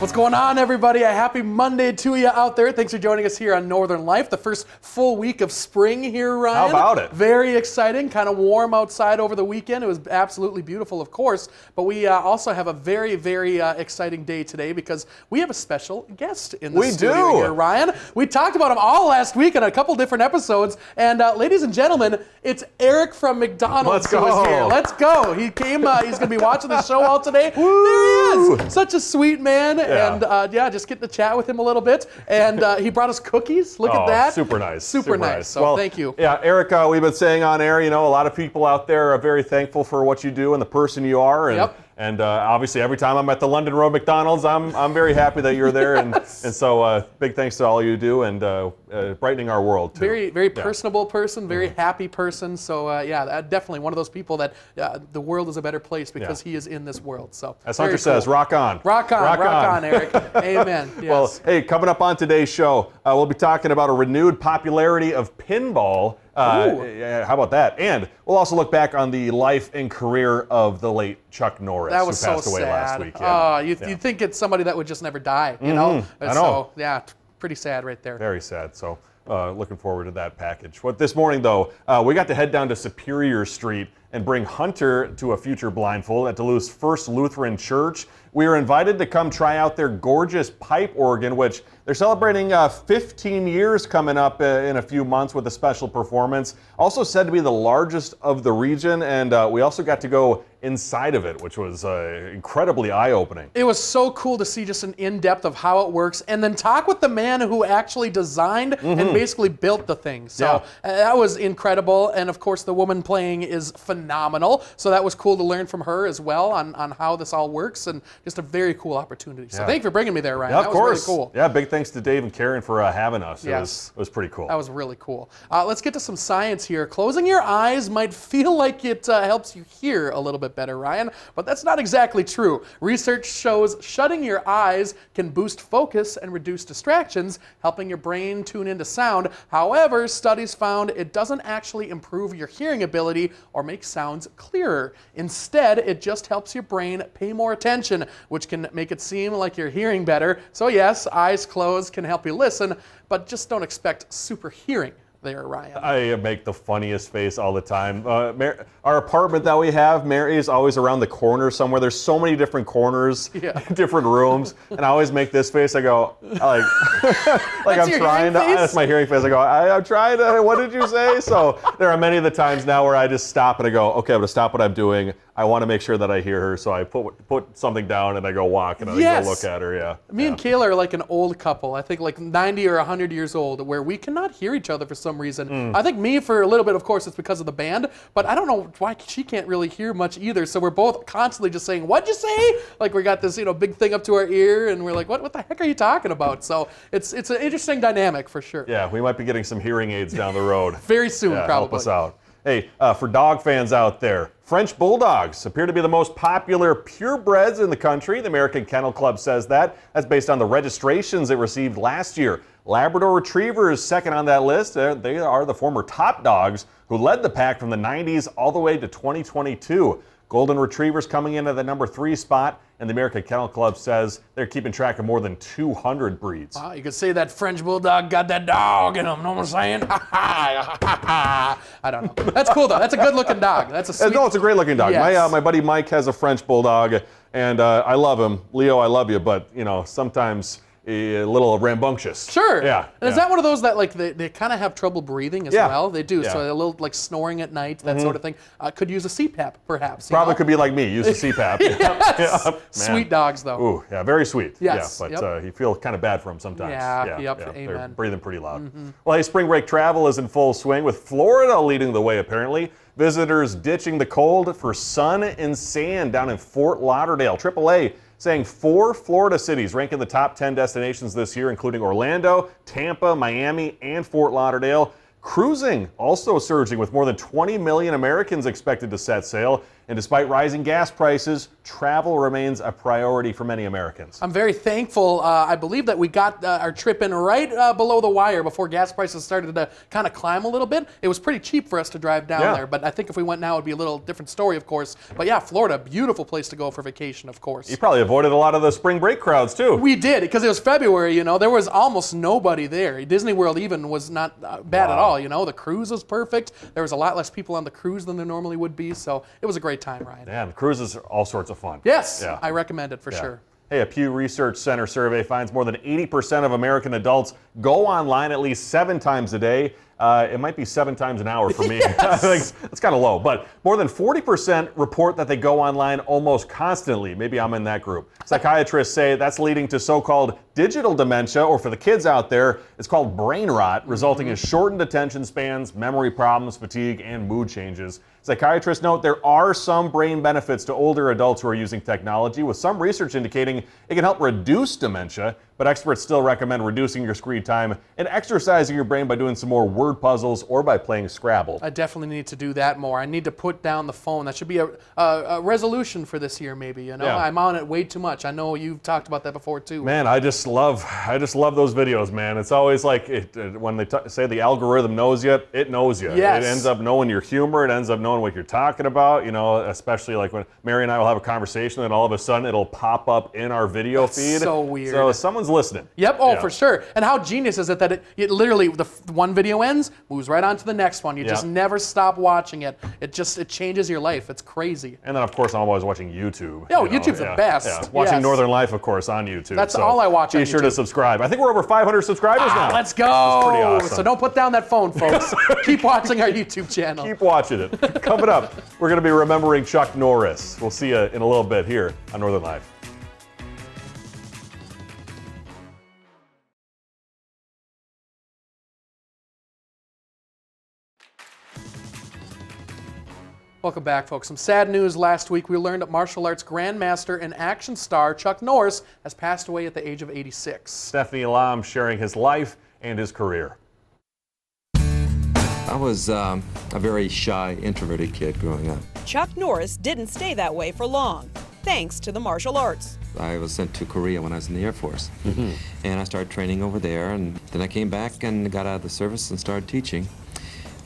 What's going on, everybody? A happy Monday to you out there. Thanks for joining us here on Northern Life. The first full week of spring here, Ryan. How about it? Very exciting. Kind of warm outside over the weekend. It was absolutely beautiful, of course. But we also have a very, very exciting day today because we have a special guest in the studio here, Ryan. We talked about him all last week in a couple different episodes. And ladies and gentlemen, it's Eric from McDonald's who is here. Let's go. He came. He's going to be watching the show all today. There he is. Such a sweet man. And just getting to chat with him a little bit. And he brought us cookies. Look at that. Super nice. Super nice. So well, thank you. Yeah, Eric, we've been saying on air, a lot of people out there are very thankful for what you do and the person you are. And, and obviously, every time I'm at the London Road McDonald's, I'm very happy that you're there. And so big thanks to all you do and brightening our world, too. Very personable person, very happy person. So, definitely one of those people that the world is a better place because he is in this world. So, as Hunter says, rock on. Rock on, Eric. Amen. Yes. Well, hey, coming up on today's show, we'll be talking about a renewed popularity of pinball. How about that? And we'll also look back on the life and career of the late Chuck Norris, who passed away last week. You'd think it's somebody that would just never die, you know? I know. So, pretty sad right there. Very sad. So, looking forward to that package. This morning, though, we got to head down to Superior Street and bring Hunter to a future blindfold at Duluth's First Lutheran Church. We were invited to come try out their gorgeous pipe organ, which they're celebrating 15 years coming up in a few months with a special performance. Also said to be the largest of the region, and we also got to go inside of it, which was incredibly eye-opening. It was so cool to see just an in-depth of how it works and then talk with the man who actually designed and basically built the thing. So that was incredible, and of course the woman playing is phenomenal, so that was cool to learn from her as well on how this all works, and just a very cool opportunity. So thank you for bringing me there, Ryan. Yeah, that was really cool. Yeah, big thanks to Dave and Karen for having us. Yes. It was pretty cool. That was really cool. Let's get to some science here. Closing your eyes might feel like it helps you hear a little bit better, Ryan, but that's not exactly true. Research shows shutting your eyes can boost focus and reduce distractions, helping your brain tune into sound. However, studies found it doesn't actually improve your hearing ability or make sounds clearer. Instead, it just helps your brain pay more attention, which can make it seem like you're hearing better. So yes, eyes closed can help you listen, but just don't expect super hearing there, Ryan. I make the funniest face all the time. Our apartment that we have, Mary is always around the corner somewhere. There's so many different corners, different rooms, and I always make this face. I go, like I'm trying to, that's my hearing face. I go, I'm trying to, what did you say? So there are many of the times now where I just stop and I go, okay, I'm gonna stop what I'm doing. I want to make sure that I hear her, so I put something down and I go walk and I go look at her. Me and Kayla are like an old couple. I think like 90 or 100 years old, where we cannot hear each other for some reason. I think me for a little bit, of course, it's because of the band, but I don't know why she can't really hear much either. So we're both constantly just saying, "What'd you say?" Like we got this, big thing up to our ear, and we're like, "What the heck are you talking about?" So it's an interesting dynamic for sure. Yeah, we might be getting some hearing aids down the road very soon, probably. Help us out. Hey, for dog fans out there, French Bulldogs appear to be the most popular purebreds in the country. The American Kennel Club says that. That's based on the registrations it received last year. Labrador Retriever is second on that list. They are the former top dogs who led the pack from the 90s all the way to 2022. Golden Retrievers coming in at the number 3 spot, and the American Kennel Club says they're keeping track of more than 200 breeds. Wow, you could say that French Bulldog got that dog in him, know what I'm saying? I don't know. That's cool, though. That's a good-looking dog. That's a sweet... No, it's a great-looking dog. Yes. My buddy Mike has a French Bulldog, and I love him. Leo, I love you, but, sometimes... a little rambunctious. Sure. Yeah. And is that one of those that like they kind of have trouble breathing as well? They do. So a little like snoring at night, that sort of thing. Could use a CPAP, perhaps. Probably could be like me, use a CPAP. Yes. Sweet dogs, though. Ooh, yeah, very sweet. Yes. Yeah, but you feel kind of bad for them sometimes. Amen. They're breathing pretty loud. Well, hey, spring break travel is in full swing with Florida leading the way, apparently. Visitors ditching the cold for sun and sand down in Fort Lauderdale. AAA saying 4 Florida cities rank in the top 10 destinations this year, including Orlando, Tampa, Miami, and Fort Lauderdale. Cruising also surging with more than 20 million Americans expected to set sail. And despite rising gas prices, travel remains a priority for many Americans. I'm very thankful. I believe that we got our trip in right below the wire before gas prices started to kind of climb a little bit. It was pretty cheap for us to drive down there, but I think if we went now, it would be a little different story, of course. But yeah, Florida, beautiful place to go for vacation, of course. You probably avoided a lot of the spring break crowds, too. We did, because it was February, you know. There was almost nobody there. Disney World even was not bad at all, you know. The cruise was perfect. There was a lot less people on the cruise than there normally would be, so it was a great time, Ryan. Yeah, the cruises are all sorts of fun. Yes, I recommend it for sure. Hey, a Pew Research Center survey finds more than 80% of American adults go online at least 7 times a day. It might be 7 times an hour for me. That's kind of low. But more than 40% report that they go online almost constantly. Maybe I'm in that group. Psychiatrists say that's leading to so-called digital dementia, or for the kids out there, it's called brain rot, resulting in shortened attention spans, memory problems, fatigue, and mood changes. Psychiatrists note there are some brain benefits to older adults who are using technology, with some research indicating it can help reduce dementia, but experts still recommend reducing your screen time and exercising your brain by doing some more word puzzles or by playing Scrabble. I definitely need to do that more. I need to put down the phone. That should be a resolution for this year, maybe. You know, I'm on it way too much. I know you've talked about that before too. Man, I just love those videos, man. It's always like when they say the algorithm knows you, it knows you. Yes. It ends up knowing your humor. It ends up knowing what you're talking about. You know, especially like when Mary and I will have a conversation, and all of a sudden it'll pop up in our video feed. So weird. So someone's listening. Yep. Oh, for sure. And how genius is it that it literally, the one video ends, moves right on to the next one. You just never stop watching it. It changes your life. It's crazy. And then, of course, I'm always watching YouTube. Oh, YouTube's the best. Yeah. Watching Northern Life, of course, on YouTube. That's all I watch on YouTube. Be sure to subscribe. I think we're over 500 subscribers now. Let's go. That's pretty awesome. So don't put down that phone, folks. Keep watching our YouTube channel. Keep watching it. Coming up, we're going to be remembering Chuck Norris. We'll see you in a little bit here on Northern Life. Welcome back, folks. Some sad news last week. We learned that martial arts grandmaster and action star Chuck Norris has passed away at the age of 86. Stephanie Lam sharing his life and his career. I was a very shy, introverted kid growing up. Chuck Norris didn't stay that way for long, thanks to the martial arts. I was sent to Korea when I was in the Air Force. And I started training over there, and then I came back and got out of the service and started teaching.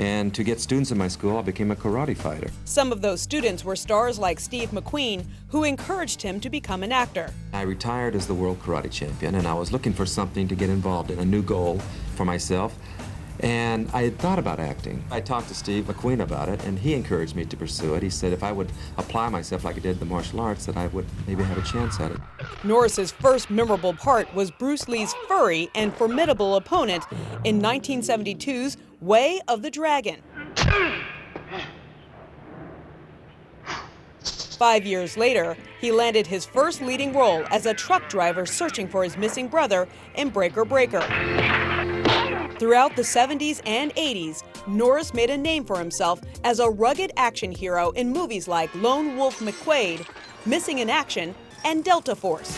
And to get students in my school, I became a karate fighter. Some of those students were stars like Steve McQueen, who encouraged him to become an actor. I retired as the world karate champion, and I was looking for something to get involved in, a new goal for myself. And I had thought about acting. I talked to Steve McQueen about it, and he encouraged me to pursue it. He said if I would apply myself like I did the martial arts, that I would maybe have a chance at it. Norris's first memorable part was Bruce Lee's furry and formidable opponent in 1972's Way of the Dragon. 5 years later, he landed his first leading role as a truck driver searching for his missing brother in Breaker Breaker. Throughout the 70s and 80s, Norris made a name for himself as a rugged action hero in movies like Lone Wolf McQuade, Missing in Action, and Delta Force.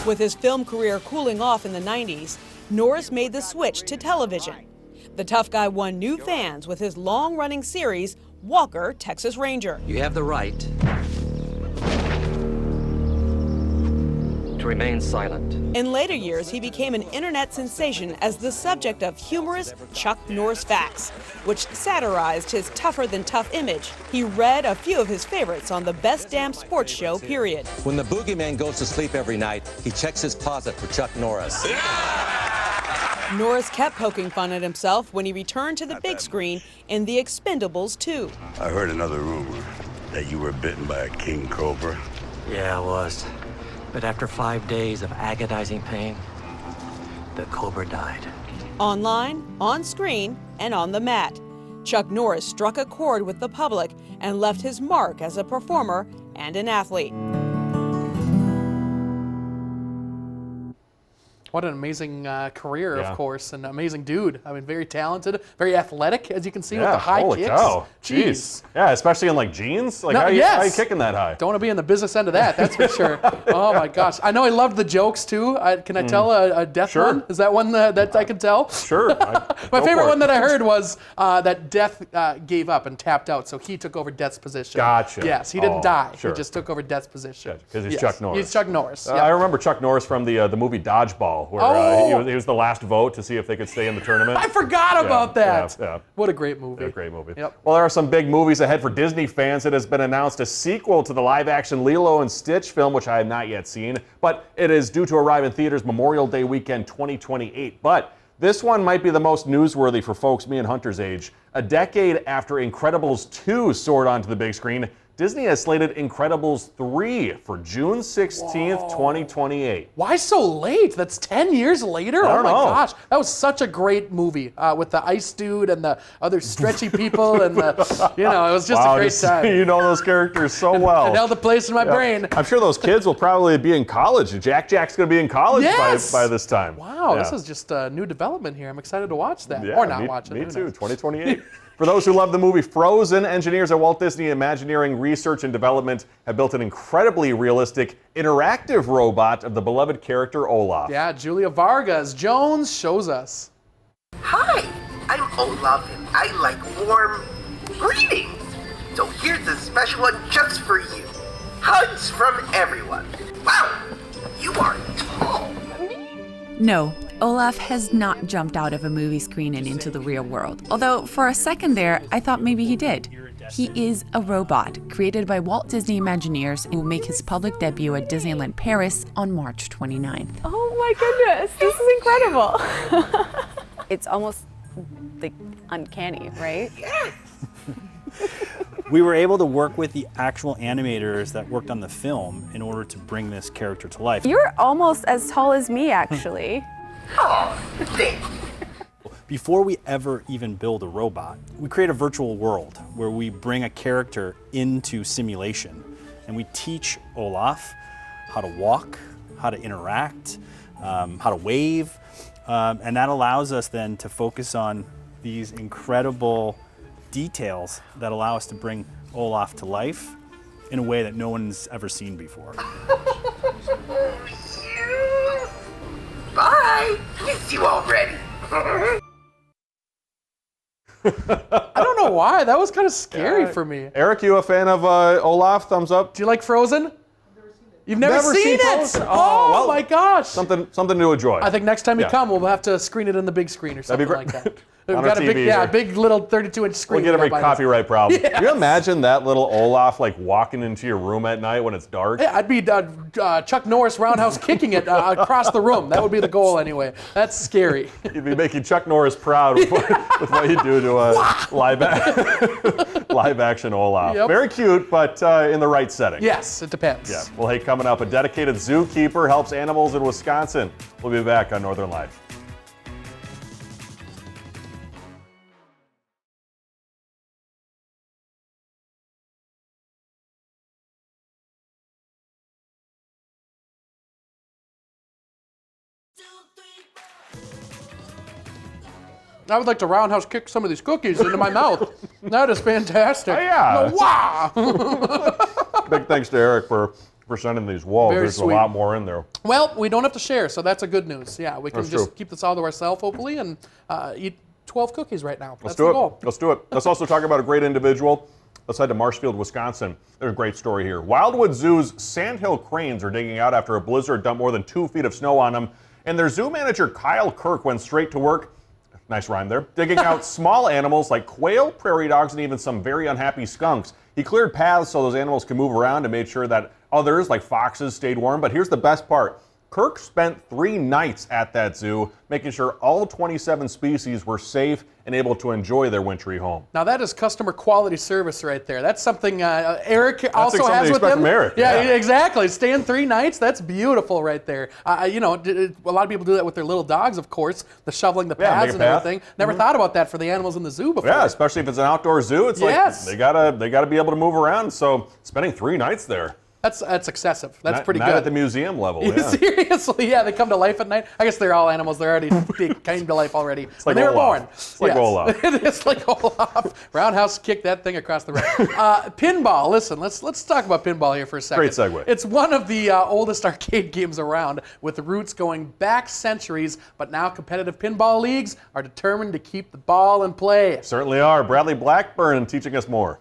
With his film career cooling off in the 90s, Norris made the switch to television. The tough guy won new fans with his long-running series, Walker, Texas Ranger. You have the right to remain silent. In later years, he became an internet sensation as the subject of humorous Chuck Norris facts, which satirized his tougher-than-tough image. He read a few of his favorites on the Best Damn Sports Show, period. When the boogeyman goes to sleep every night, he checks his closet for Chuck Norris. Norris kept poking fun at himself when he returned to the big screen in The Expendables 2. I heard another rumor that you were bitten by a king cobra. Yeah, I was. But after 5 days of agonizing pain, the cobra died. Online, on screen, and on the mat, Chuck Norris struck a chord with the public and left his mark as a performer and an athlete. What an amazing career, Yeah. of course, and amazing dude. I mean, very talented, very athletic, as you can see with the high holy kicks. cow. Jeez. Yeah, especially in like jeans. Like No, how yes. you kicking that high? Don't want to be in the business end of that, that's for sure. Oh my gosh. I know I loved the jokes too. Can I tell a death Sure. one? Is that one that I can tell? Sure. My favorite one that I heard was that Death gave up and tapped out, so he took over Death's position. Gotcha. Yes, he didn't Oh, die. sure. He just took over Death's position. Because he's Yes, Chuck Norris. He's Chuck Norris. I Yep. remember Chuck Norris from the movie Dodgeball, where Oh! he was the last vote to see if they could stay in the tournament. I forgot about that. Yeah. What a great movie. A great movie. Yep. Well, there are some big movies ahead for Disney fans. It has been announced a sequel to the live-action Lilo and Stitch film, which I have not yet seen, but it is due to arrive in theaters Memorial Day weekend 2028. But this one might be the most newsworthy for folks me and Hunter's age. A decade after Incredibles 2 soared onto the big screen, Disney has slated Incredibles 3 for June 16th, 2028. Why so late? That's 10 years later? I Oh don't my know. gosh. That was such a great movie with the ice dude and the other stretchy people and the, it was just a great time. You know those characters so well. It held a place in my brain. I'm sure those kids will probably be in college. Jack's going to be in college Yes! by this time. Wow, Yeah. this is just a new development here. I'm excited to watch that. Yeah, or not me, watch it. Me who too, knows? 2028. For those who love the movie Frozen, engineers at Walt Disney Imagineering Research and Development have built an incredibly realistic, interactive robot of the beloved character Olaf. Yeah, Julia Vargas Jones shows us. Hi, I'm Olaf and I like warm greetings. So here's a special one just for you. Hugs from everyone. Wow, you are tall. No, Olaf has not jumped out of a movie screen and into the real world. Although for a second there, I thought maybe he did. He is a robot created by Walt Disney Imagineers and will make his public debut at Disneyland Paris on March 29th. Oh my goodness, this is incredible. It's almost like uncanny, right? Yes. We were able to work with the actual animators that worked on the film in order to bring this character to life. You're almost as tall as me, actually. Oh, thank you. Before we ever even build a robot, we create a virtual world where we bring a character into simulation and we teach Olaf how to walk, how to interact, how to wave, and that allows us then to focus on these incredible details that allow us to bring Olaf to life in a way that no one's ever seen before. Bye. Miss you already. I don't know why. That was kind of scary for me. Eric, you a fan of Olaf? Thumbs up. Do you like Frozen? You've never seen it? Frozen? Oh, well, my gosh. Something to enjoy. I think next time you Yeah. come, we'll have to screen it in the big screen or That'd be something great. like that. We've On got our a big, TV yeah, here. big little 32-inch screen. We'll get a big behind us. copyright problem. Yes. Can you imagine that little Olaf like walking into your room at night when it's dark? Yeah, I'd be Chuck Norris roundhouse kicking it across the room. That would be the goal anyway. That's scary. You'd be making Chuck Norris proud with what you do to live action Olaf. Yep. Very cute, but in the right setting. Yes, it depends. Yeah. Well, hey, coming up, a dedicated zookeeper helps animals in Wisconsin. We'll be back on Northern Life. I would like to roundhouse kick some of these cookies into my mouth. That is fantastic. Oh, yeah. Wow. Big thanks to Eric for sending these. Whoa, Very there's sweet. a lot more in there. Well, we don't have to share, so that's a good news. Yeah, we can That's just true. keep this all to ourselves, hopefully, and eat 12 cookies right now. Let's That's do the it. goal. Let's do it. Let's also talk about a great individual. Let's head to Marshfield, Wisconsin. There's a great story here. Wildwood Zoo's sandhill cranes are digging out after a blizzard dumped more than 2 feet of snow on them. And their zoo manager, Kyle Kirk, went straight to work. Nice rhyme there. Digging out small animals like quail, prairie dogs, and even some very unhappy skunks. He cleared paths so those animals could move around and made sure that others, like foxes, stayed warm. But here's the best part. Kirk spent 3 nights at that zoo, making sure all 27 species were safe and able to enjoy their wintry home. Now that is customer quality service right there. That's something Eric also something has you with expect him. from Eric, Yeah, yeah. exactly. Staying 3 nights, that's beautiful right there. A lot of people do that with their little dogs, of course, the shoveling the Yeah, make paths a and path. everything. Never thought about that for the animals in the zoo before. Yeah, especially if it's an outdoor zoo. It's Yes. like they gotta be able to move around. So spending 3 nights there. That's excessive. That's pretty not good. at the museum level. Yeah. Seriously, yeah, they come to life at night. I guess they're all animals. They're already they came to life already when like they were Olaf. born. It's like Olaf. It's like Olaf. Roundhouse kicked that thing across the room. Pinball. Listen, let's talk about pinball here for a second. Great segue. It's one of the oldest arcade games around, with roots going back centuries. But now competitive pinball leagues are determined to keep the ball in play. Certainly are. Bradley Blackburn teaching us more.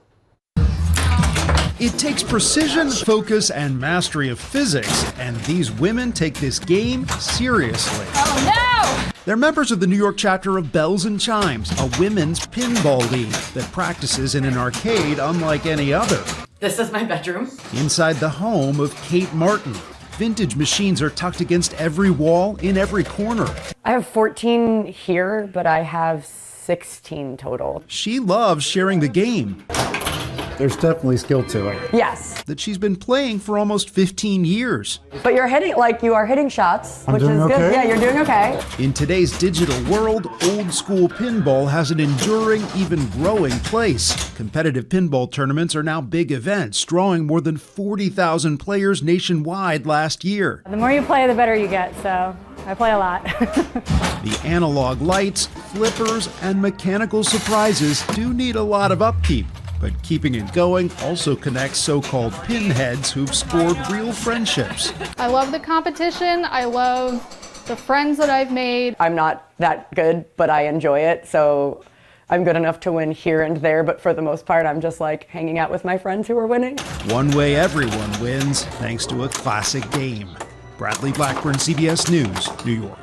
It takes precision, focus, and mastery of physics, and these women take this game seriously. Oh no! They're members of the New York chapter of Bells and Chimes, a women's pinball league that practices in an arcade unlike any other. This is my bedroom. Inside the home of Kate Martin. Vintage machines are tucked against every wall in every corner. I have 14 here, but I have 16 total. She loves sharing the game. There's definitely skill to it. Yes. That she's been playing for almost 15 years. But you are hitting shots, which is good. Okay. Yeah, you're doing okay. In today's digital world, old school pinball has an enduring, even growing place. Competitive pinball tournaments are now big events, drawing more than 40,000 players nationwide last year. The more you play, the better you get, so I play a lot. The analog lights, flippers, and mechanical surprises do need a lot of upkeep. But keeping it going also connects so-called pinheads who've scored real friendships. I love the competition. I love the friends that I've made. I'm not that good, but I enjoy it, so I'm good enough to win here and there, but for the most part, I'm just like hanging out with my friends who are winning. One way everyone wins, thanks to a classic game. Bradley Blackburn, CBS News, New York.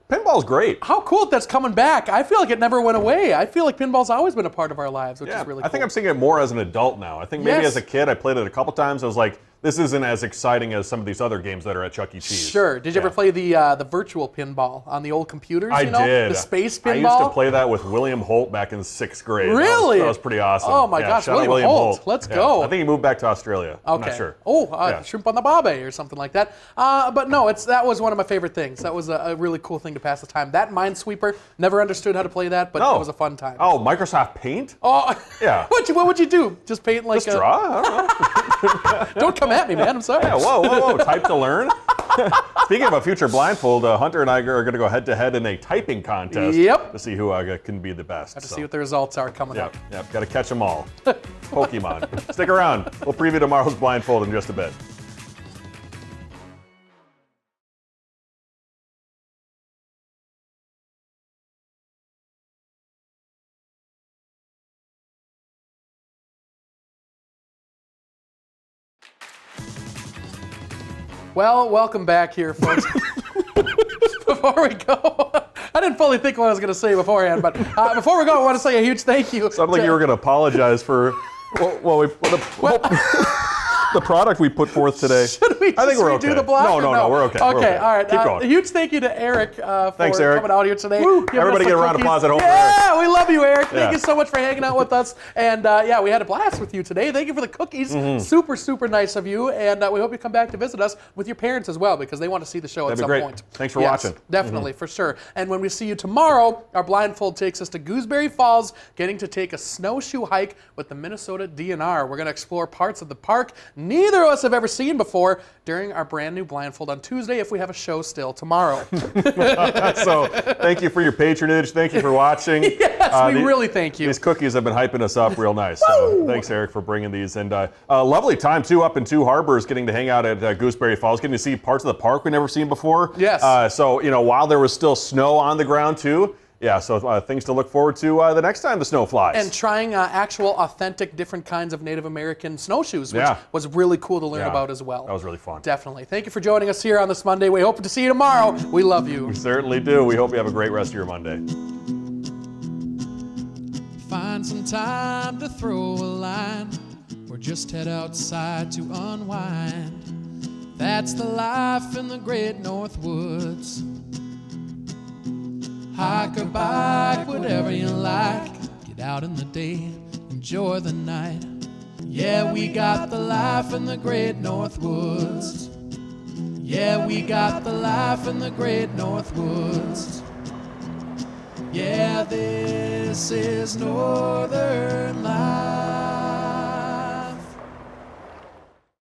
Pinball's great. How cool that's coming back. I feel like it never went away. I feel like pinball's always been a part of our lives, which is really cool. I think I'm seeing it more as an adult now. I think maybe Yes. as a kid I played it a couple times. I was like, this isn't as exciting as some of these other games that are at Chuck E. Cheese. Sure. Did you ever play the virtual pinball on the old computers? I you know? did. The space pinball? I used to play that with William Holt back in 6th grade. Really? That was pretty awesome. Oh my gosh, shout out William Holt. Let's go. I think he moved back to Australia. Okay. I'm not sure. Oh, Shrimp on the Barbie or something like that. But no, that was one of my favorite things. That was a really cool thing to pass the time. That Minesweeper, never understood how to play that, but it was a fun time. Oh, Microsoft Paint? Oh, yeah. What would you do? Just paint like Just draw? I don't know. Don't come at me, man. I'm sorry. Yeah, whoa. Type to learn. Speaking of a future blindfold, Hunter and I are going to go head-to-head in a typing contest to see who can be the best. Have to see what the results are coming up. Yep, got to catch them all. Pokemon. Stick around. We'll preview tomorrow's blindfold in just a bit. Well, welcome back here, folks. Before we go, I didn't fully think what I was going to say beforehand, but before we go, I want to say a huge thank you. Sounded like you were going to apologize for the product we put forth today. I think we're okay. Do the block? No, we're okay. Okay, We're okay. all right. Keep going. A huge thank you to Eric for Thanks, Eric. coming out here today. Everybody get a round of applause at home for Yeah, we love you, Eric. Thank Yeah. you so much for hanging out with us. And we had a blast with you today. Thank you for the cookies. Mhm. Super, super nice of you. And we hope you come back to visit us with your parents as well, because they want to see the show That'd at be some great. point. Thanks for Yes, watching. Definitely, for sure. And when we see you tomorrow, our blindfold takes us to Gooseberry Falls, getting to take a snowshoe hike with the Minnesota DNR. We're going to explore parts of the park neither of us have ever seen before during our brand new blindfold on Tuesday, if we have a show still tomorrow. So thank you for your patronage. Thank you for watching. Yes, we really thank you. These cookies have been hyping us up real nice. So thanks, Eric, for bringing these. And lovely time, too, up in Two Harbors, getting to hang out at Gooseberry Falls, getting to see parts of the park we've never seen before. Yes. So, while there was still snow on the ground, too. Yeah, so things to look forward to the next time the snow flies. And trying actual, authentic, different kinds of Native American snowshoes, which was really cool to learn about as well. That was really fun. Definitely. Thank you for joining us here on this Monday. We hope to see you tomorrow. We love you. We certainly do. We hope you have a great rest of your Monday. Find some time to throw a line, or just head outside to unwind. That's the life in the great North Woods. Hike or bike, whatever you like. Get out in the day, enjoy the night. Yeah, we got the life in the great North Woods. Yeah, we got the life in the great North Woods. Yeah, this is Northern Life.